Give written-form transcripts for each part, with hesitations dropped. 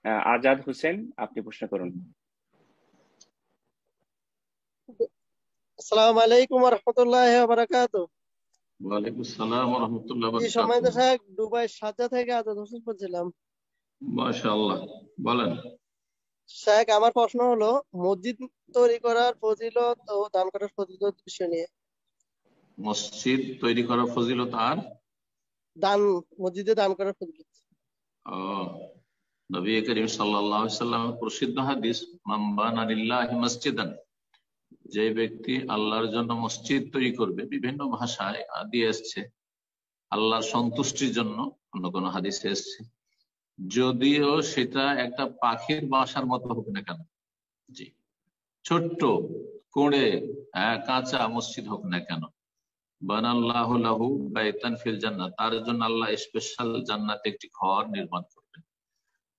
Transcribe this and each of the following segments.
আজাদ হোসেন, আপনি প্রশ্ন করুন। আসসালামু আলাইকুম ওয়া রাহমাতুল্লাহি ওয়া বারাকাতুহু। ওয়ালাইকুম আসসালাম ওয়া রাহমাতুল্লাহি ওয়া জি সম্মানিত বারাকাতুহু। সাহেব, দুবাই শারজা থেকে আজাদ হোসেন বলছিলাম। মাশাআল্লাহ, বলেন। সাহেব, আমার প্রশ্ন হলো মসজিদ তৈরি করার ফজিলত ও দান করার ফজিলত বিষয় নিয়ে। মসজিদ তৈরি করার ফজিলত আর দান, মসজিদে দান করার ফজিলত। নবী করিম সাল্লাল্লাহু আলাইহি সাল্লামের প্রসিদ্ধ হাদিস, মান বানা লিল্লাহি মসজিদান, যে ব্যক্তি আল্লাহর জন্য মসজিদ তৈরি করবে, বিভিন্ন ভাষায় দিয়ে এসছে আল্লাহর সন্তুষ্টির জন্য, অন্য কোনো হাদিসে এসছে, যদিও সেটা একটা পাখির বাসার মতো হোক না কেন, জি, ছোট্ট কোড়ে কাঁচা মসজিদ হোক না কেন, বানাল্লাহু লাহু বাইতান ফিল জান্নাহ, তার জন্য আল্লাহ স্পেশাল জান্নাতে একটি ঘর নির্মাণ করবেন।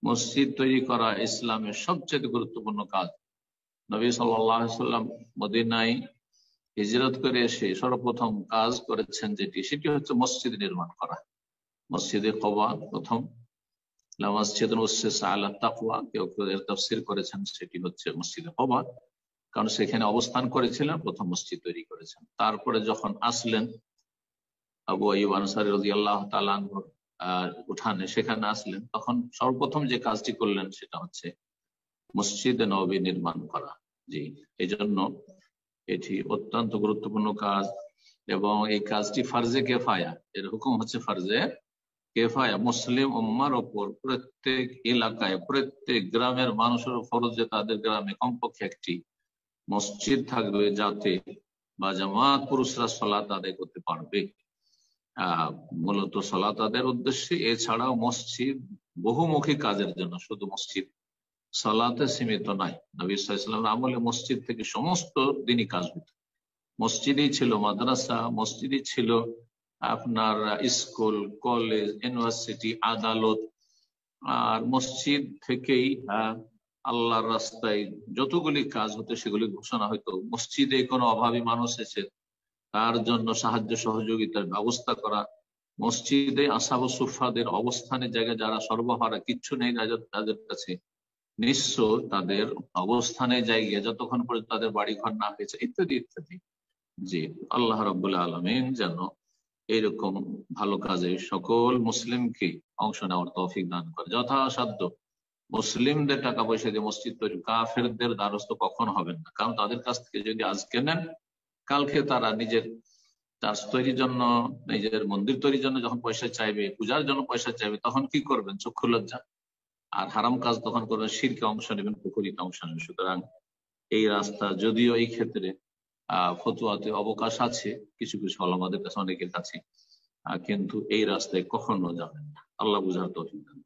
মসজিদ তৈরি করা ইসলামের সবচেয়ে গুরুত্বপূর্ণ কাজ। নবী সাল্লাল্লাহু আলাইহি সাল্লাম মদিনায় হিজরত করে এসে সর্বপ্রথম কাজ করেছেন সেটি হচ্ছে মসজিদ নির্মাণ করা। মসজিদে কুবা প্রথম, লা মাসজিদুন উসসিসা আলা তাকওয়া, কেউ এর তাফসীর করেছেন সেটি হচ্ছে মসজিদে কুবা, কারণ সেখানে অবস্থান করেছিলেন, প্রথম মসজিদ তৈরি করেছেন। তারপরে যখন আসলেন আবু আইয়ুব আনসারী রাদিয়াল্লাহু তাআলা আনহুর উঠানে, সেখানে আসলেন, তখন সর্বপ্রথম যে কাজটি করলেন সেটা হচ্ছে মসজিদে নববী নির্মাণ করা। জি, এই জন্য এটি অত্যন্ত গুরুত্বপূর্ণ কাজ, এবং এই কাজটি ফারজে কেফায়া, এর হুকুম হচ্ছে ফারজে কেফায়া। মুসলিম উম্মার ওপর প্রত্যেক এলাকায়, প্রত্যেক গ্রামের মানুষের ফরজ যে তাদের গ্রামে কমপক্ষে একটি মসজিদ থাকবে, যাতে বা জামাত পুরুষরা সালাত আদায় করতে পারবে। মূলত সালাত আদায়ের উদ্দেশ্যে, এছাড়াও মসজিদ বহুমুখী কাজের জন্য, শুধু মসজিদ সালাতে সীমিত নয়। নবী সাল্লাল্লাহু আলাইহি ওয়াসাল্লামের আমলে মসজিদ থেকে সমস্ত দিনই কাজ হতো। মসজিদই ছিল মাদ্রাসা, মসজিদই ছিল আপনার স্কুল, কলেজ, ইউনিভার্সিটি, আদালত। আর মসজিদ থেকেই আল্লাহর রাস্তায় যতগুলি কাজ হতো সেগুলি ঘোষণা হইতো। মসজিদে কোনো অভাবী মানুষ এসে তার জন্য সাহায্য সহযোগিতার ব্যবস্থা করা, মসজিদে আসহাবুস সুফফাদের অবস্থানের জায়গায় যারা সর্বহারা, কিচ্ছু নেই তাদের কাছে, নিঃস্ব, তাদের অবস্থানের জায়গায় যতক্ষণ পর্যন্ত তাদের বাড়ি ঘর না হয়েছে, ইত্যাদি ইত্যাদি। জি, আল্লাহ রাব্বুল আলামিন যেন এইরকম ভালো কাজে সকল মুসলিমকে অংশ নেওয়ার তৌফিক দান করে। যথাসাধ্য মুসলিমদের টাকা পয়সা দিয়ে মসজিদ তৈরি, কাফেরদের দ্বারস্থ কখন হবেন না, কারণ তাদের কাছ থেকে যদি আজকে নেন, কালকে তারা নিজের চার্চ তৈরির জন্য, নিজের মন্দির তৈরির জন্য যখন পয়সা চাইবে, পূজার জন্য পয়সা চাইবে, তখন কি করবেন? চক্ষু লজ্জা। আর হারাম কাজ তখন করবেন, শিরকে অংশ নেবেন, পুকুরিতে অংশ নেবেন। সুতরাং এই রাস্তা, যদিও এই ক্ষেত্রে ফতুয়াতে অবকাশ আছে কিছু কিছু ওলামাদের কাছে, অনেকের কাছে, কিন্তু এই রাস্তায় কখনো যাবেন না। আল্লাহ বুঝার তৌফিক দান।